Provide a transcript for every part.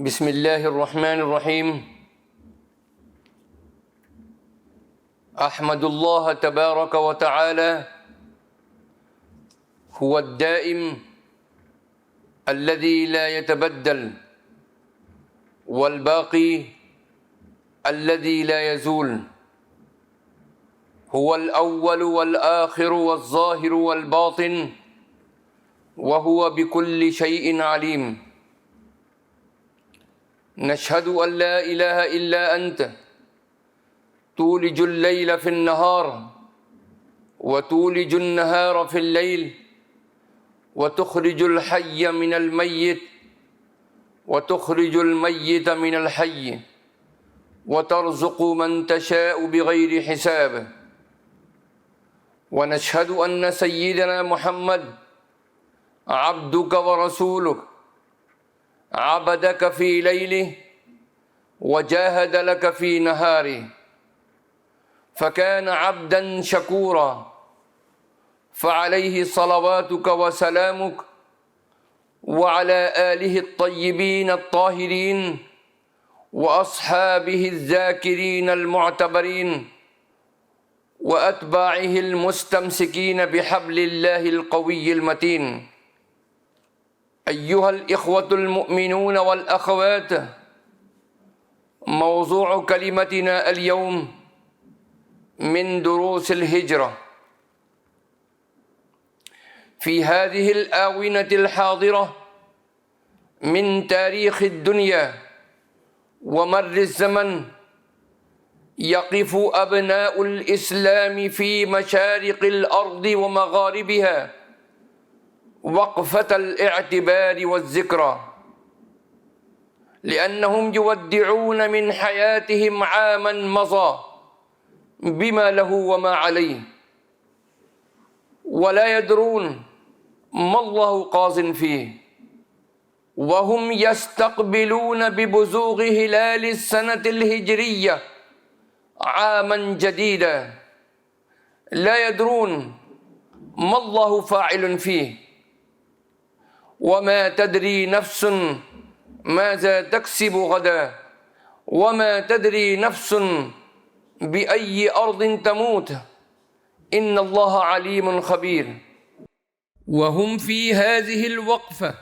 بسم الله الرحمن الرحيم. أحمد الله تبارك وتعالى هو الدائم الذي لا يتبدل، والباقي الذي لا يزول، هو الأول والآخر والظاهر والباطن، وهو بكل شيء عليم. نشهد أن لا إله إلا أنت تولج الليل في النهار وتولج النهار في الليل، وتخرج الحي من الميت وتخرج الميت من الحي، وترزق من تشاء بغير حساب. ونشهد أن سيدنا محمد عبدك ورسولك، عبدك في ليله وجاهد لك في نهاره، فكان عبدا شكورا، فعليه صلواتك وسلامك وعلى آله الطيبين الطاهرين وأصحابه الذاكرين المعتبرين وأتباعه المستمسكين بحبل الله القوي المتين. أيها الإخوة المؤمنون والأخوات، موضوع كلمتنا اليوم من دروس الهجرة. في هذه الآونة الحاضرة من تاريخ الدنيا ومر الزمن، يقف أبناء الإسلام في مشارق الأرض ومغاربها وقفة الاعتبار والذكرى، لأنهم يودعون من حياتهم عاما مضى بما له وما عليه، ولا يدرون ما الله قاض فيه، وهم يستقبلون ببزوغ هلال السنة الهجرية عاما جديدا، لا يدرون ما الله فاعل فيه، وما تدري نفس ماذا تكسب غدا، وما تدري نفس بأي أرض تموت، إن الله عليم خبير. وهم في هذه الوقفة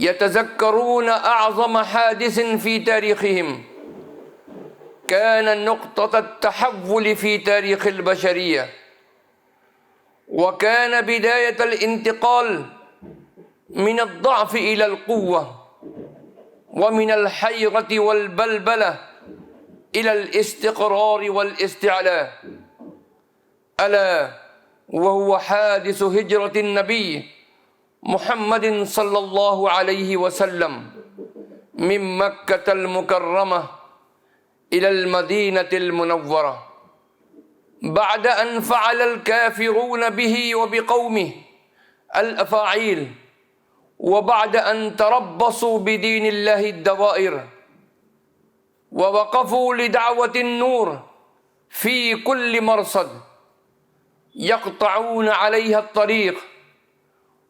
يتذكرون أعظم حادث في تاريخهم كان نقطة التحول في تاريخ البشرية، وكان بداية الانتقال من الضعف إلى القوة، ومن الحيرة والبلبلة إلى الاستقرار والاستعلاء، ألا وهو حادث هجرة النبي محمد صلى الله عليه وسلم من مكة المكرمة إلى المدينة المنورة، بعد أن فعل الكافرون به وبقومه الأفاعيل، وبعد أن تربصوا بدين الله الدوائر، ووقفوا لدعوة النور في كل مرصد، يقطعون عليها الطريق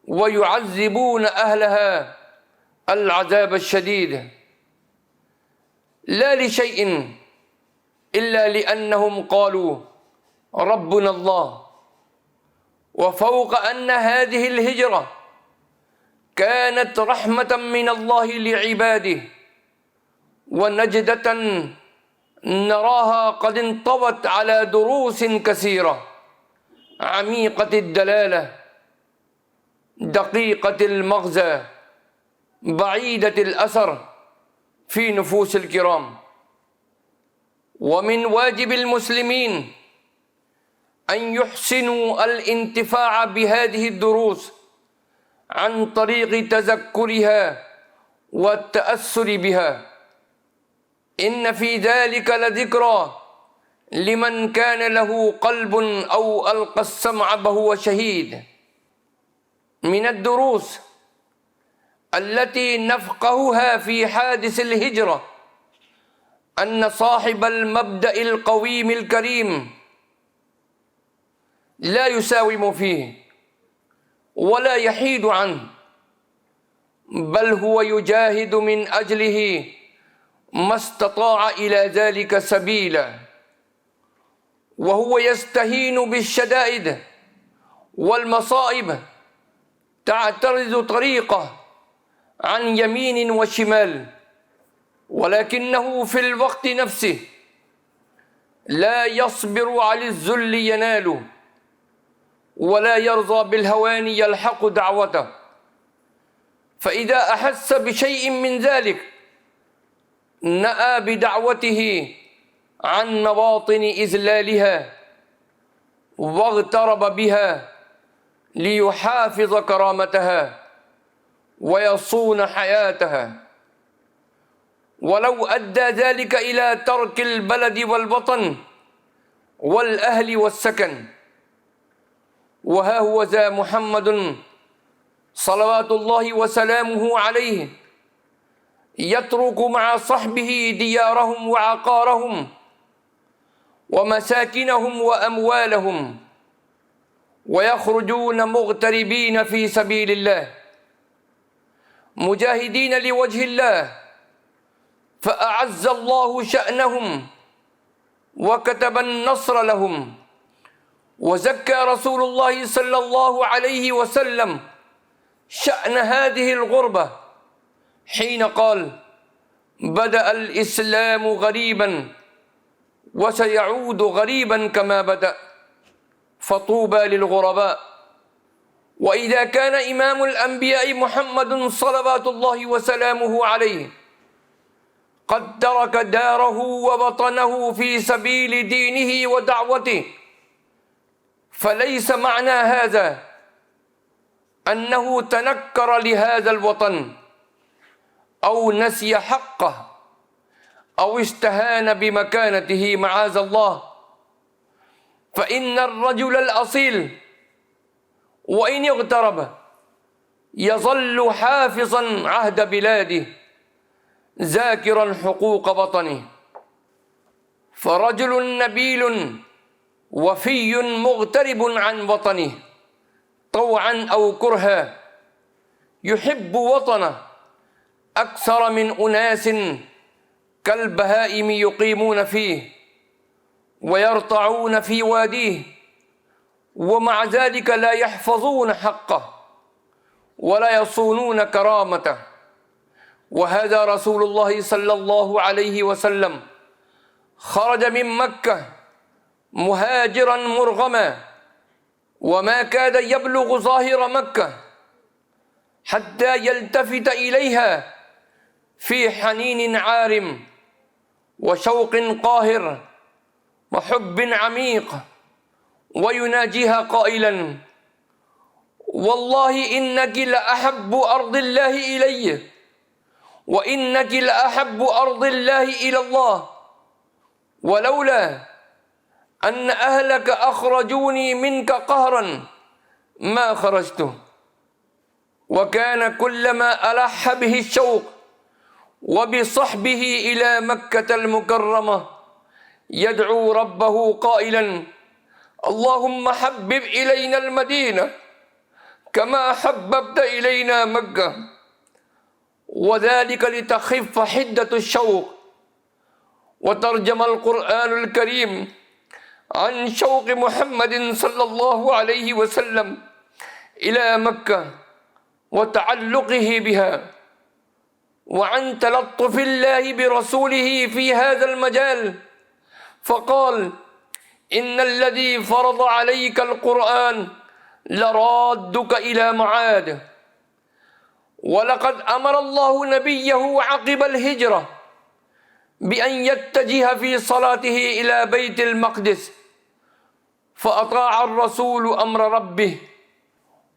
ويعذبون أهلها العذاب الشديد، لا لشيء إلا لأنهم قالوا ربنا الله. وفوق أن هذه الهجرة كانت رحمة من الله لعباده ونجدة نراها قد انطوت على دروس كثيرة عميقة الدلالة، دقيقة المغزى، بعيدة الأثر في نفوس الكرام. ومن واجب المسلمين أن يحسنوا الانتفاع بهذه الدروس عن طريق تذكرها والتأثر بها، إن في ذلك لذكرى لمن كان له قلب أو ألقى السمع وهو شهيد. من الدروس التي نفقهها في حادث الهجرة أن صاحب المبدأ القويم الكريم لا يساوم فيه ولا يحيد عنه، بل هو يجاهد من أجله ما استطاع إلى ذلك سبيلا، وهو يستهين بالشدائد والمصائب تعترض طريقه عن يمين وشمال، ولكنه في الوقت نفسه لا يصبر على الذل يناله، ولا يرضى بالهوان يلحق دعوته، فإذا أحس بشيء من ذلك نأى بدعوته عن مواطن إذلالها واغترب بها ليحافظ كرامتها ويصون حياتها، ولو أدى ذلك إلى ترك البلد والوطن والأهل والسكن. وها هو ذا محمد صلوات الله وسلامه عليه يترك مع صحبه ديارهم وعقارهم ومساكنهم وأموالهم، ويخرجون مغتربين في سبيل الله مجاهدين لوجه الله، فأعز الله شأنهم وكتب النصر لهم. وزكى رسول الله صلى الله عليه وسلم شأن هذه الغربة حين قال: بدأ الإسلام غريبا وسيعود غريبا كما بدأ، فطوبى للغرباء. وإذا كان إمام الأنبياء محمد صلوات الله وسلامه عليه قد ترك داره ووطنه في سبيل دينه ودعوته، فليس معنى هذا أنه تنكر لهذا الوطن أو نسي حقه أو استهان بمكانته، معاذ الله. فإن الرجل الأصيل وإن اغترب يظل حافظا عهد بلاده ذاكرا حقوق وطنه، فرجل نبيل وفي مغترب عن وطنه طوعا أو كرها يحب وطنه أكثر من أناس كالبهائم يقيمون فيه ويرتعون في واديه، ومع ذلك لا يحفظون حقه ولا يصونون كرامته. وهذا رسول الله صلى الله عليه وسلم خرج من مكة مهاجرا مرغما، وما كاد يبلغ ظاهر مكة حتى يلتفت إليها في حنين عارم وشوق قاهر وحب عميق، ويناجيها قائلا: والله إنك لأحب أرض الله إلي، وإنك لأحب أرض الله إلى الله، ولولا أن أهلك أخرجوني منك قهرا ما خرجت. وكان كلما ألح به الشوق وبصحبه إلى مكة المكرمة يدعو ربه قائلا: اللهم حبب إلينا المدينة كما حببت إلينا مكة، وذلك لتخف حدة الشوق. وترجم القرآن الكريم عن شوق محمد صلى الله عليه وسلم إلى مكة وتعلقه بها، وعن تلطف الله برسوله في هذا المجال، فقال: إن الذي فرض عليك القرآن لرادك إلى معاد. ولقد أمر الله نبيه عقب الهجرة بأن يتجه في صلاته إلى بيت المقدس، فأطاع الرسول أمر ربه،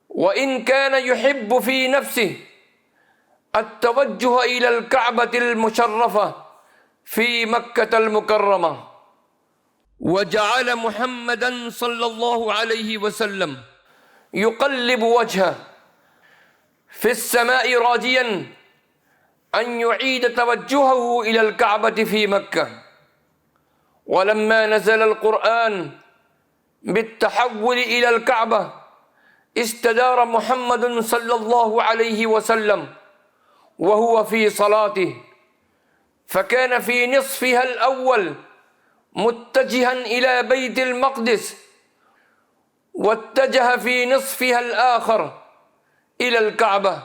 وإن كان يحب في نفسه التوجه إلى الكعبة المشرفة في مكة المكرمة. وجعل محمدا صلى الله عليه وسلم يقلب وجهه في السماء راجيا أن يعيد توجهه إلى الكعبة في مكة. ولما نزل القرآن بالتحول إلى الكعبة استدار محمد صلى الله عليه وسلم وهو في صلاته، فكان في نصفها الأول متجها إلى بيت المقدس، واتجه في نصفها الآخر إلى الكعبة،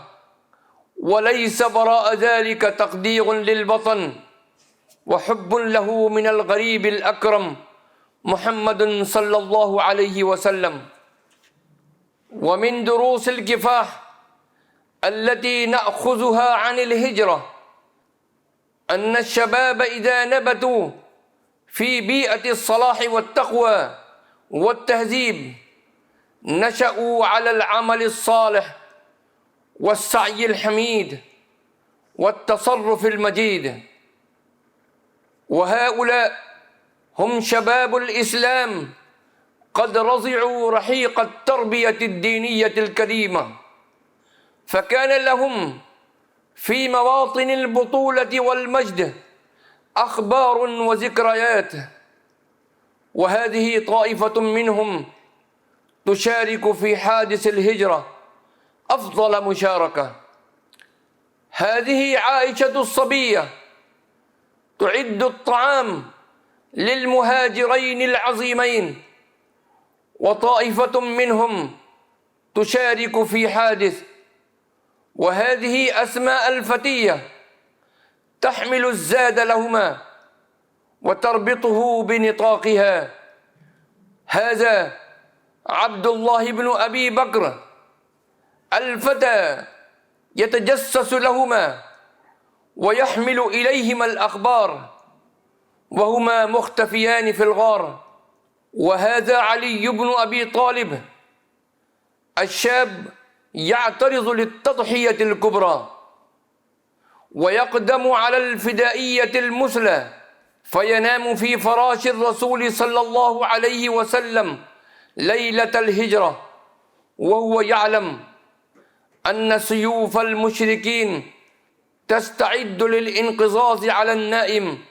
وليس وراء ذلك تقدير للوطن وحب له من الغريب الأكرم محمد صلى الله عليه وسلم. ومن دروس الكفاح التي نأخذها عن الهجرة أن الشباب إذا نبتوا في بيئة الصلاح والتقوى والتهذيب نشأوا على العمل الصالح والسعي الحميد والتصرف المجيد، وهؤلاء هم شباب الإسلام قد رضعوا رحيق التربية الدينية الكريمة، فكان لهم في مواطن البطولة والمجد أخبار وذكريات، وهذه طائفة منهم تشارك في حادث الهجرة أفضل مشاركة. هذه عائشة الصبية تعد الطعام للمهاجرين العظيمين، وطائفة منهم تشارك في حادث، وهذه أسماء الفتية تحمل الزاد لهما وتربطه بنطاقها. هذا عبد الله بن أبي بكر الفتى يتجسس لهما ويحمل إليهما الأخبار وهما مختفيان في الغار. وهذا علي بن أبي طالب الشاب يعترض للتضحية الكبرى ويقدم على الفدائية المثلى، فينام في فراش الرسول صلى الله عليه وسلم ليلة الهجرة وهو يعلم أن سيوف المشركين تستعد للانقضاض على النائم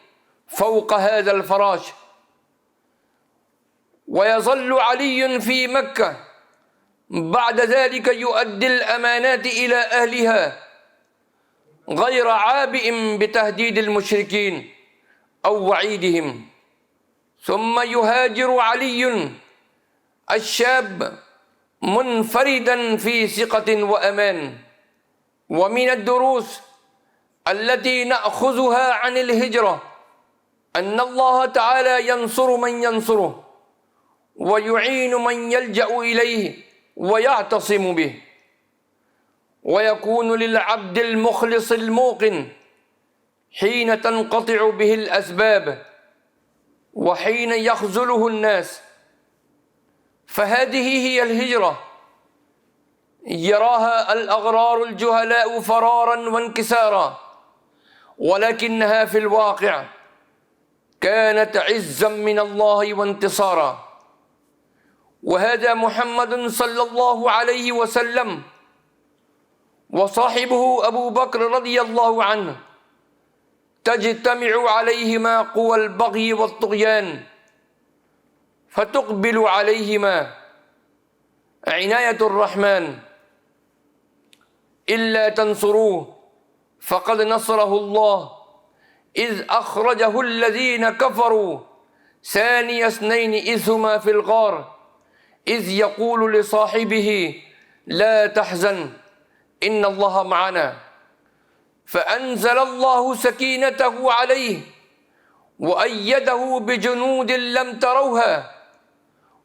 فوق هذا الفراش. ويظل علي في مكة بعد ذلك يؤدي الأمانات إلى أهلها غير عابئ بتهديد المشركين أو وعيدهم. ثم يهاجر علي الشاب منفردا في ثقة وأمان. ومن الدروس التي نأخذها عن الهجرة أن الله تعالى ينصر من ينصره ويعين من يلجأ إليه ويعتصم به، ويكون للعبد المخلص الموقن حين تنقطع به الأسباب وحين يخذله الناس. فهذه هي الهجرة يراها الأغرار الجهلاء فرارا وانكسارا، ولكنها في الواقع كانت عزا من الله وانتصارا. وهذا محمد صلى الله عليه وسلم وصاحبه أبو بكر رضي الله عنه تجتمع عليهما قوى البغي والطغيان، فتقبل عليهما عناية الرحمن. إلا تنصروه فقد نصره الله إذ أخرجه الذين كفروا ثاني اثنين إذ هما في الغار إذ يقول لصاحبه لا تحزن إن الله معنا، فأنزل الله سكينته عليه وأيده بجنود لم تروها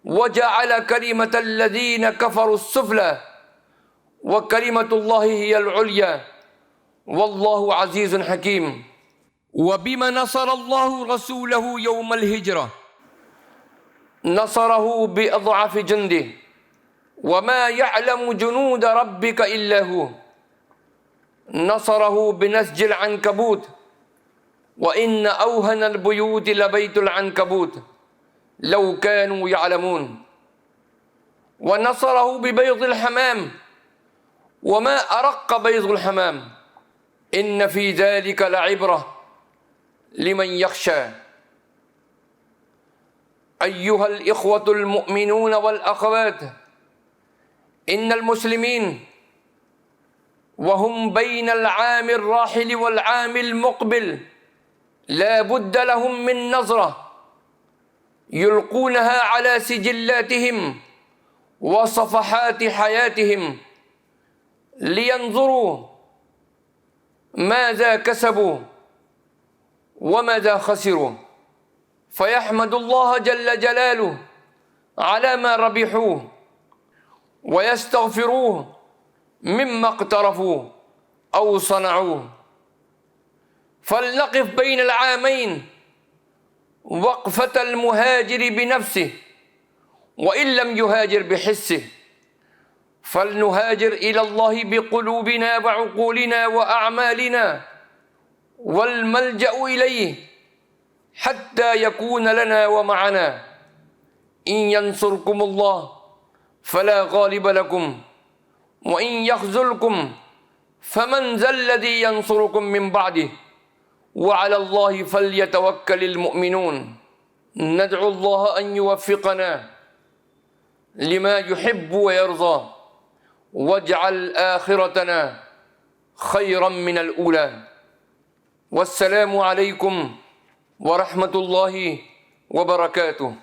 وجعل كلمة الذين كفروا السفلى وكلمة الله هي العليا والله عزيز حكيم. وبما نصر الله رسوله يوم الهجرة؟ نصره بأضعف جنده، وما يعلم جنود ربك إلا هو. نصره بنسج العنكبوت، وإن أوهن البيوت لبيت العنكبوت لو كانوا يعلمون. ونصره ببيض الحمام، وما أرق بيض الحمام، إن في ذلك لعبرة لمن يخشى. أيها الإخوة المؤمنون والأخوات، إن المسلمين وهم بين العام الراحل والعام المقبل، لا بد لهم من نظرة يلقونها على سجلاتهم وصفحات حياتهم لينظروا ماذا كسبوا وماذا خسروا، فيحمد الله جل جلاله على ما ربحوه ويستغفروه مما اقترفوا أو صنعوه. فلنقف بين العامين وقفة المهاجر بنفسه وإن لم يهاجر بحسه، فلنهاجر إلى الله بقلوبنا وعقولنا وأعمالنا، والملجأ إليه حتى يكون لنا ومعنا. إن ينصركم الله فلا غالب لكم، وإن يخذلكم فمن ذا الذي ينصركم من بعده، وعلى الله فليتوكل المؤمنون. ندعو الله أن يوفقنا لما يحب ويرضى، واجعل آخرتنا خيرا من الأولى. والسلام عليكم ورحمة الله وبركاته.